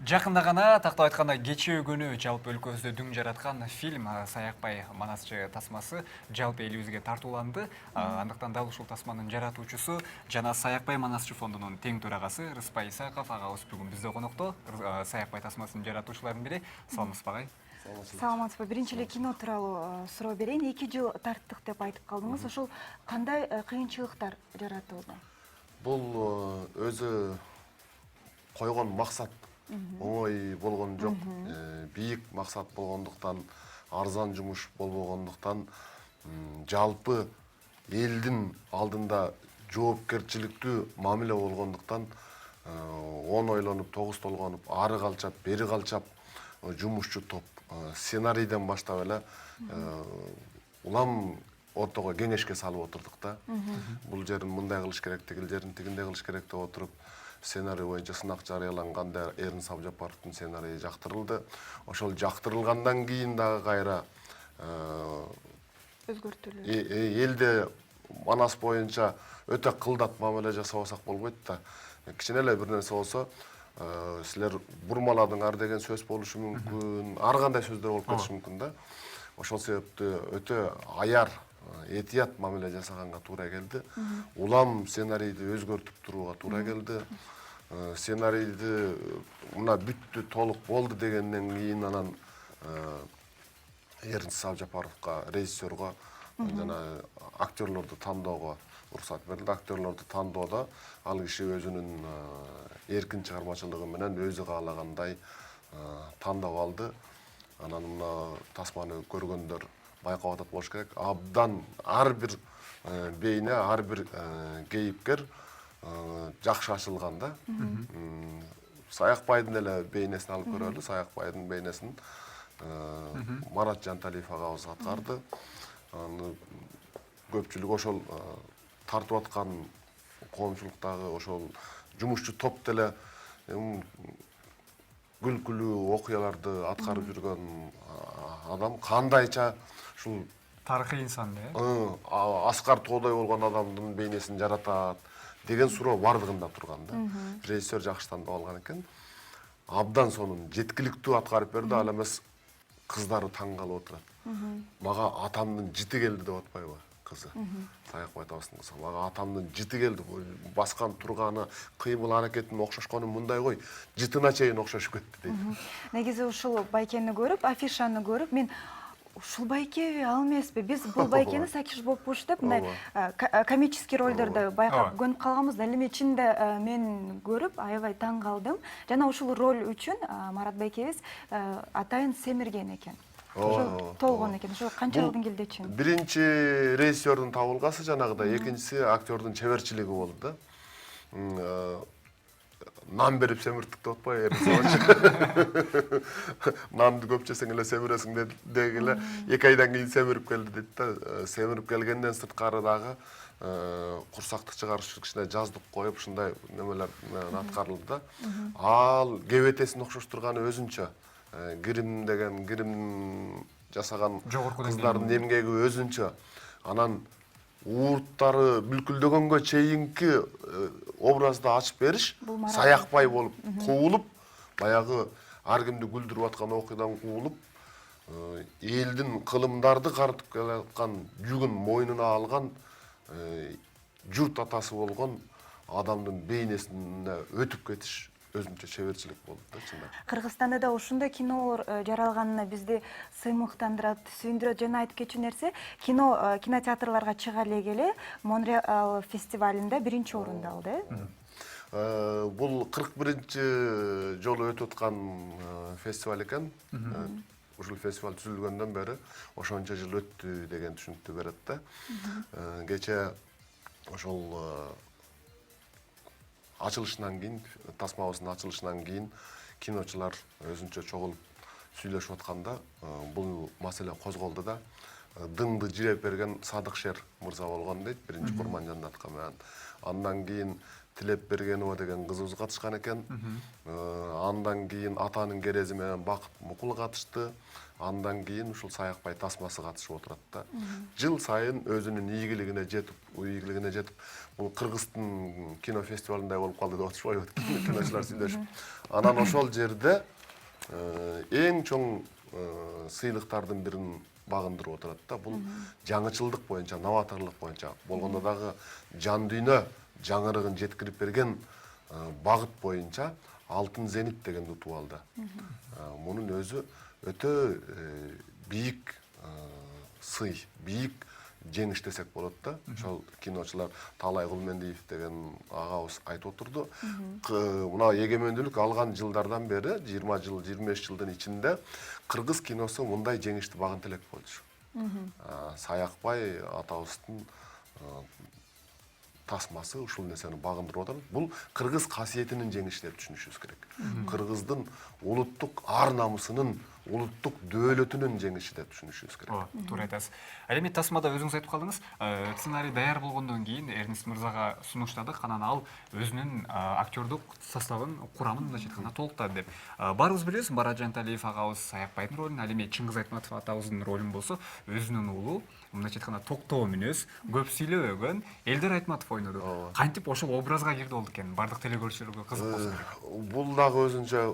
Жакында гана тактап айтканда кечээ күнү жалпы өлкөбүздө дүң жараткан фильм Саякбай манасчы тасмасы жалпы элибизге тартууланды. Андыктан дал ушул тасманын жаратуучусу жана Саякбай манасчы фондунун тең төрагасы Рыспай Исаков агабыз бүгүн бизде конокто. Саякбай тасмасынын жаратуучуларынын бири. Саламатсызбы агай? Саламатсызбы. Биринчи эле кино тууралуу суроо берейин. 2 жыл тарттык деп айтып калдыңыз. Ошол кандай кыйынчылыктар жаратылды? Бул өзү койгон максат оңой болгон жок. Бийик максат болгондуктан, арзан жумуш болбогондуктан, жалпы элдин алдында жоопкерчиликтүү мамиле болгондуктан, 10 ойлонуп, 9 толгонуп, ары калчап, бери калчап жумушчу топ сценарийден баштап эле улам ортого кеңешке салып отурдук да. Бул жерин мындай кылыш керек, тигил жерин тигиндей кылыш керек деп отуруп, сценарий боюнча сынак жарыяланганда Эрин Сабжапаровдун сценарийи жактырылды. Ошол жактырылгандан кийин дагы кайра Өзгөртүлүү. элде манас боюнча өтө кылдат мамиле жасабасак болбойт да. Кичине эле бир нерсе болсо, силер бурмаладыңар деген сөз болушу мүмкүн, ар кандай сөздөр болуп кетиши мүмкүн да. Ошол себептүү өтө аяр, этият мамиле жасаганга туура келди. Улам сценарийди өзгөртүп турууга туура келди. Сценарийди мына бүттү, толук болду дегенден кийин анан Эрин Сабжапаровго, режиссерго жана актерлорду тандоого уруксат берилди. Актерлорду тандоодо ал киши өзүнүн эркин чыгармачылыгы менен өзү каалагандай тандап алды. Анан мына тасманы көргөндөр байкап атат болуш керек. Абдан ар бир бейне, ар бир кейипкер жакшы ачылган да. Саякбайдын эле бейнесин алып көрөлү. Саякбайдын бейнесин Марат Жанталиев агабыз аткарды. Аны көпчүлүк ошол тартып аткан коомчулуктагы ошол жумушчу топ деле күлкүлүү окуяларды аткарып жүргөн адам кандайча ушул Тарыхый инсан да. Аскар тоодой болгон адамдын бейнесин жаратат деген суроо бардыгында турган да. Режиссер жакшы тандап алган экен. Абдан сонун жеткиликтүү аткарып берди, ал эмес кыздары таң калып отурат. Мага атамдын жити келди деп атпайбы кызы. Саякбай атабыздын кызы. Мага атамдын жити келди. Баскан турганы, кыймыл аракетин окшошкону мындай кой, жытына чейин окшошуп кетти дейт. Негизи ушул байкени көрүп, афишаны көрүп, мен ушул байкеби, ал эмеспи? Биз бул байкени Сакиш Бопуш деп мындай комический ролдорду байкап көнүп калганбыз да. Эми чынында мен көрүп аябай таң калдым. Жана ушул роль үчүн Марат байкебиз атайын семирген экен. Толгон экен. Ошо канча жылдын келдечи? Биринчи режиссердун табылгасы жанагыдай, экинчиси актердун чеберчилиги болду да. Нан берип семирттик деп атпайбы Эрин. Нанды көп жесең эле семиресиң деги эле 2 айдан кийин семирип келди дейт да. Семирип келгенден сырткары дагы курсакты чыгарыш кичине жаздык коюп ушундай немелер аткарылды да. Ал кебетесин окшоштурганы өзүнчө. Грим деген грим жасаган кыздардын эмгеги өзүнчө. Анан уурттары бүлкүлдөгөнгө чейинки образды ачып бериш, Саякбай болуп куулуп, баягы ар кимди күлдүрүп аткан окуядан куулуп, элдин кылымдарды карытып келаткан жүгүн мойнуна алган журт атасы болгон адамдын бейнесине өтүп кетиш өзүнчө чеберчилик болду да чындап. Кыргызстанда да ушундай кинолор жаралганына бизди сыймыктандырат, сүйүндүрөт. Жана айтып кетчү нерсе, кинотеатрларга чыга эле Монреаль фестивалында 1-орунду алды. Бул 41-чи жолу өтүп аткан фестиваль экен. Ушул фестиваль түзүлгөндөн бери ошончо жыл өттү деген түшүнүктү берет да. Кечээ ошол ачылышынан кийин, тасмабыздын ачылышынан кийин киночулар өзүнчө чогулуп сүйлөшүп атканда бул маселе козголду да. Дыңды жиреп берген Садык Шер мырза болгон дейт, биринчи Курманжан аткан менен. Андан кийин Тилеп Бергенова деген кызыбыз катышкан экен. Андан кийин Атанын керези менен Бакыт Мукул катышты. Андан кийин ушул Саякбай тасмасы катышып отурат да. Жыл сайын өзүнүн ийгилигине жетип, бул Кыргыздын кинофестивалындай болуп калды деп атышпайбы киночулар сүйлөшүп. Анан ошол жерде эң чоң сыйлыктардын бирин багындырып отурат да. Бул жаңычылдык боюнча, новаторлук боюнча болгондо дагы жан дүйнө жаңырыгын жеткирип берген багыт боюнча Алтын Зенит дегенди утуп алды. Мунун өзү өтө бийик сый, бийик жеңиш десек болот да. Ошол киночулар Таалай Кулмендиев деген агабыз айтып отурду. Мына эгемендүүлүк алган жылдардан бери 20 жыл, 25 жылдын ичинде кыргыз киносу мындай жеңишти багынт элек болчу. Саякбай атабыздын тасмасы ушул нерсени багындырып отыр. Бул кыргыз касиетинин жеңиши деп түшүнүшүбүз керек. Кыргыздын улуттук ар намысынын, улуттук дөөлөтүнүн жеңиши деп түшүнүшүбүз керек. Туура айтасыз. Ал эми тасмада өзүңүз айтып калдыңыз, сценарий даяр болгондон кийин Эрнест мырзага сунуштадык, анан ал өзүнүн актёрдук составын, курамын мындайча айтканда толуктады деп. Баарыбыз билебиз, Барат Жанталиев агабыз Саякбайдын ролун, ал эми Чыңгыз Айтматов атабыздын ролун болсо, өзүнүн уулу, мындайча айтканда токтоо мүнөз, көп сүйлөбөгөн Элдер Айтматов ойноду. Кантип ошол образга кирди болду экен? Бардык телекөрүүчүлөргө кызык болсо керек. Бул дагы өзүнчө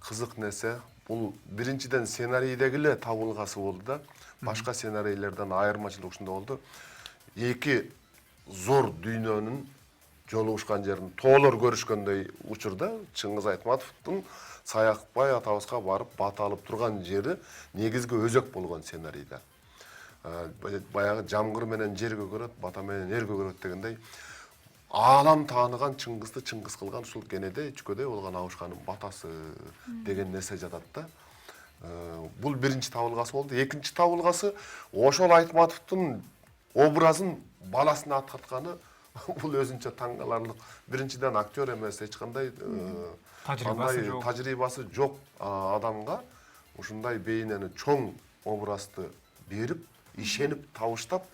кызык нерсе. Бул биринчиден сценарийдеги эле табылгасы болду да. Башка сценарийлерден айырмачылык ушунда болду. Эки зор дүйнөнүн жолугушкан жерин тоолор көрүшкөндөй учурда Чыңгыз Айтматовдун Саякбай атабызга барып бата алып турган жери негизги өзөк болгон сценарийде. Баягы жамгыр менен жер көгөрөт, бата менен эр көгөрөт дегендей аалам тааныган Чыңгызды Чыңгыз кылган ушул кенедей чүкөдөй болгон абышканын батасы деген нерсе жатат да. Бул биринчи табылгасы болду. Экинчи табылгасы ошол Айтматовдун образын баласына аткартканы бул өзүнчө таң каларлык. Биринчиден актер эмес, эч кандай тажрыйбасы жок адамга ушундай бейнени чоң образды берип, ишенип, табыштап,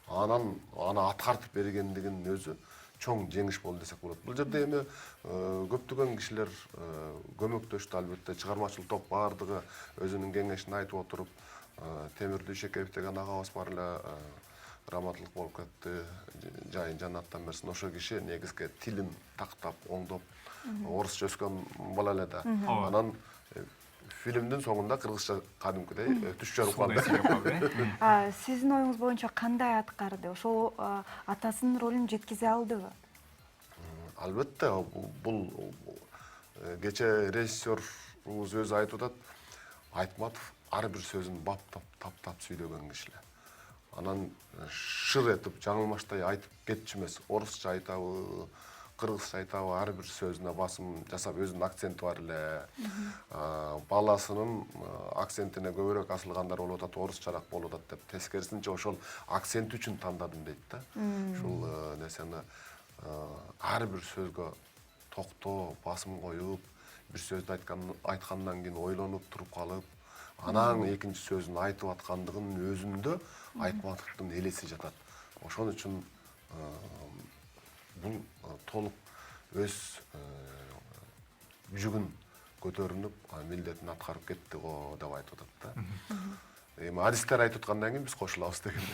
аны аткартып бергендигинин өзү чоң жеңиш болду десек болот. Бул жерде эми көптөгөн кишилер көмөктөштү, албетте чыгармачылык топ бардыгы өзүнүн кеңешин айтып отуруп, Темир Дүйшекеев деген агабыз бар эле, раматылык болуп кетти, жайын жаннаттан берсин. Ошол киши негизги тилин тактап, оңдоп, орусча өскөн бала эле да. Анан фильмдин соңунда кыргызча кадимкидей түш жарып калды. Сиздин оюңуз боюнча кандай аткарды? Ошол атасынын ролун жеткизе алдыбы? Албетте, бул кече режиссерубуз өзү айтып атат, Айтматов ар бир сөзүн баптап, таптап сүйлөгөн киши эле. Анан шыр этип, жаңылмаштай айтып кетчү эмес, орусча айтабы, кыргызча айтабы, ар бир сөзүнө басым жасап, өзүнүн акценти бар эле. Баласынын акцентине көбүрөөк асылгандар болуп атат, орусчараак болуп атат деп, тескерисинче ошол акцент үчүн тандадым дейт да. Ушул нерсени ар бир сөзгө токтоо, басым коюп, бир сөздү айткандан кийин ойлонуп туруп калып, анан экинчи сөзүн айтып аткандыгынын өзүндө Айтматовдун элеси жатат. Ошон үчүн бул толук өз жүгүн көтөрүнүп, милдетин аткарып кетти го деп айтып атат да. Эми аристер айтып аткандан кийин биз кошулабыз деген.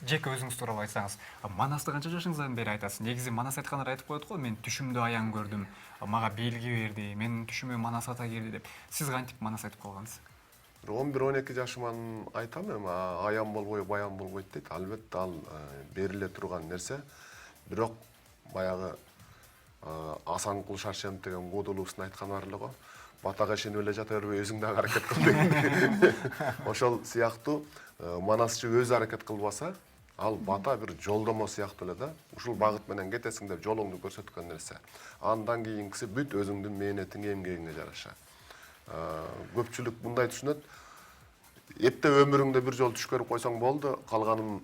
Жеке өзүңүз тууралуу айтсаңыз, Манасты канча жашыңыздан бери айтасыз? Негизи Манас айткандар айтып коет го, мен түшүмдө аян көрдүм, мага белги берди, менин түшүмө Манас ата кирди деп. Сиз кантип Манас айтып калгансыз? 11-12 жашыман айтам, эми аян болбой, баян болбойт дейт. Албетте ал бериле турган нерсе. Бирок баягы Асанкул Шаршенов деген Гудулуустун айтканы бар эле го. Батага ишенип эле жата бербей, өзүң дагы аракет кыл деген. Ошол сыяктуу Манасчы өзү аракет кылбаса, ал бата бир жолдомо сыяктуу эле да. Ушул багыт менен кетесиң деп жолуңду көрсөткөн нерсе. Андан кийинкиси бүт өзүңдүн мээнетиң, эмгегиңе жараша. Көпчүлүк мындай түшүнөт. Эпте өмүрүңдө бир жолу түш көрүп койсоң болду, калганын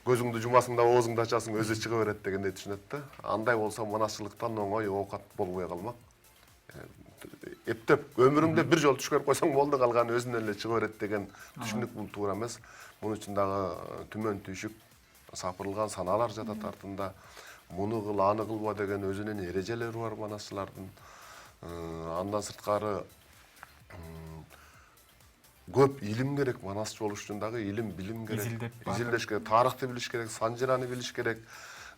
көзүңдү жумасың да оозуңду ачасың, өзү чыга берет дегендей түшүнөт да. Андай болсо манасчылыктан оңой оокат болбой калмак. Эптеп өмүрүңдө бир жолу түш көрүп койсоң болду, калганы өзүнөн эле чыга берет деген түшүнүк бул туура эмес. Мунун үчүн дагы түмөн түйшүк сапырылган санаалар жатат артында. муну кыл, аны кылба деген өзүнүн эрежелери бар манасчылардын. Андан сырткары көп илим керек, манасчы болуш үчүн дагы илим, билим керек. Изилдеш керек, тарыхты билиш керек, санжираны билиш керек,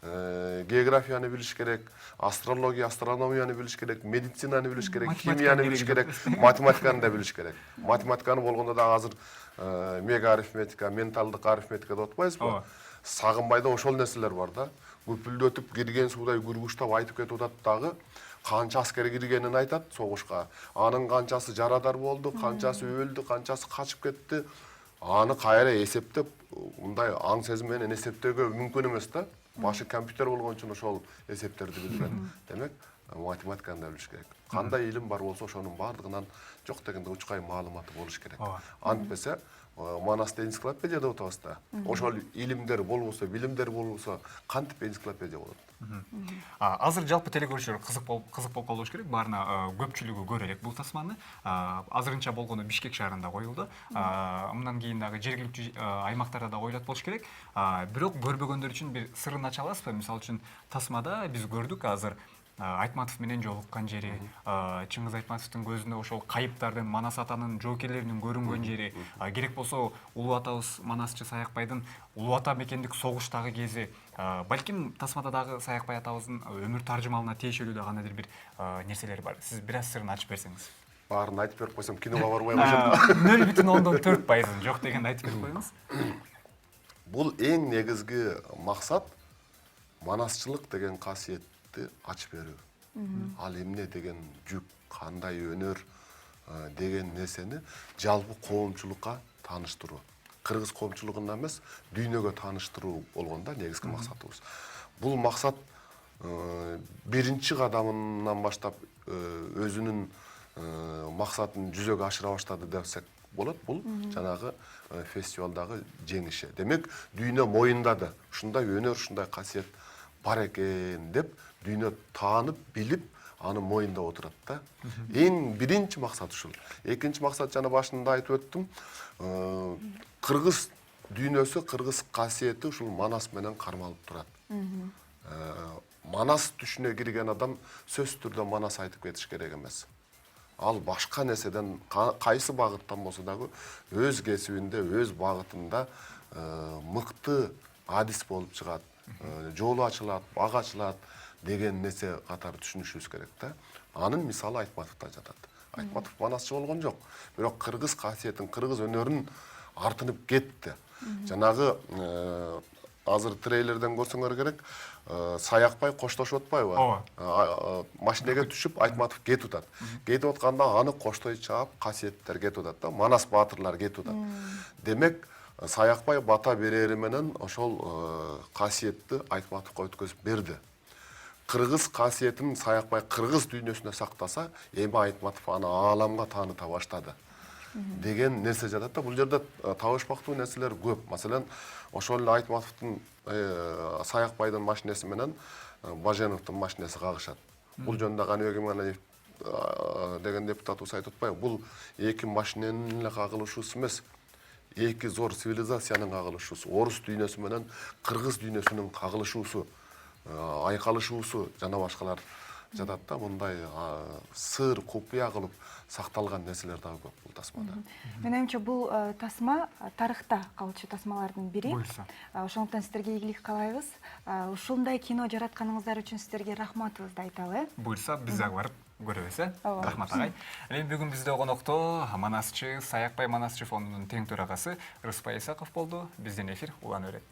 географияны билиш керек, астрология, астрономияны билиш керек, медицинаны билиш керек, химияны билиш керек, математиканы да билиш керек. Математиканы болгондо дагы азыр мега арифметика, менталдык арифметика деп атпайбызбы? Сагынбайда ошол нерселер бар да. Күпүлдөтүп кирген суудай гүргүчтап айтып кетип атат дагы. Канча аскер киргенин айтат согушка. Анын канчасы жарадар болду, канчасы өлдү, канчасы качып кетти. Аны кайра эсептеп, мындай аң сезим менен эсептөөгө мүмкүн эмес да. Башы компьютер болгон үчүн ошол эсептерди билген. Демек, математиканы да билиш керек. Кандай илим бар болсо, ошонун баардыгынан жок дегенде учкай маалыматы болуш керек. Антпесе, Манасты энциклопедия деп атабыз да. Ошол илимдер болбосо, билимдер болбосо, кантип энциклопедия болот? Азыр жалпы телекөрүүчүлөр кызык болуп калыш керек. Баарына көпчүлүгү көрө элек бул тасманы. Азырынча болгону Бишкек шаарында коюлду. Мындан кийин дагы жергиликтүү аймактарда да коюлат болуш керек. Бирок көрбөгөндөр үчүн бир сырын ача аласызбы? Мисалы үчүн тасмада биз көрдүк азыр Айтматов менен жолуккан жери, Чыңгыз Айтматовдун көзүндө ошол кайыптардын, Манас атанын жоокерлеринин көрүнгөн жери, керек болсо Улуу атабыз Манасчы Саякбайдын Улуу ата мекендик согуштагы кези, балким тасмада дагы Саякбай атабыздын өмүр таржымалына тиешелүү да кандайдыр бир нерселер бар. Сиз бир аз сырын ачып берсеңиз. Баарын айтып берип койсом, киного барбай калышат. 0,4% жок дегенди айтып берип коюңуз. Бул эң негизги максат манасчылык деген касиетти ачып берүү. Ал эмне деген жүк, кандай өнөр деген нерсени жалпы коомчулукка тааныштыруу. Кыргыз коомчулугунда эмес, дүйнөгө тааныштыруу болгондо негизги максатыбыз. Бул максат биринчи кадамынан баштап өзүнүн максатын жүзөгө ашыра баштады десек болот. Бул жанагы фестивалдагы жеңиши. Демек, дүйнө моюндады. Ушундай өнөр, ушундай касиет бар экен деп дүйнө таанып, билип, аны моюндап отурат да. Эң биринчи максат ушул. Экинчи максат жана башында айтып өттүм. Кыргыз дүйнөсү, кыргыз касиети ушул Манас менен кармалып турат. Манас түшүнө кирген адам сөзсүз түрдө Манас айтып кетиш керек эмес. Ал башка нерседен кайсы багыттан болсо дагы өз кесибинде, өз багытында мыкты адис болуп чыгат. Жолу ачылат, бак ачылат деген нерсе катары түшүнүшүбүз керек да. Анын мисалы Айтматовдо жатат. Айтматов манасчы болгон жок, бирок кыргыз касиетин, кыргыз өнөрүн артынып кетти. Жанагы азыр трейлерден көрсөңөр керек, Саякбай коштошуп атпайбы? Машинеге түшүп Айтматов кетип атат. Кетип атканда аны коштой чаап, касиеттер кетип атат да, Манас баатырлар кетип атат. Демек, Саякбай бата берери менен ошол касиетти Айтматовго өткөзүп берди. Кыргыз касиетин Саякбай кыргыз дүйнөсүнө сактаса, эми Айтматов аны ааламга тааныта баштады деген нерсе жатат да. Бул жерде табышпактуу нерселер көп. Маселен, ошол эле Айтматовдун Саякбайдын машинеси менен Баженовдун машинеси кагышат. Бул жөнүндө Каныбек Иманалиев деген депутатыбыз айтып атпайбы? Бул эки машиненин эле кагылышуусу эмес, эки зор цивилизациянын кагылышуусу, орус дүйнөсү менен кыргыз дүйнөсүнүн кагылышуусу, айкалышуусу жана башкалар жатат да. Мындай сыр, купуя кылып сакталган нерселер дагы көп бул тасмада. Менимче бул тасма тарыхта калчу тасмалардын бири. Буйрса. Ошондуктан сиздерге ийгилик каалайбыз. Ушундай кино жаратканыңыздар үчүн сиздерге рахматыбызды айталы. Буйрса, биз дагы барып көрөбүз, Ооба. Рахмат агай. Эми бүгүн бизде конокто Манасчы Саякбай Манасчы фондунун тең төрагасы Рыспай Исаков болду. Бизден эфир улана берет.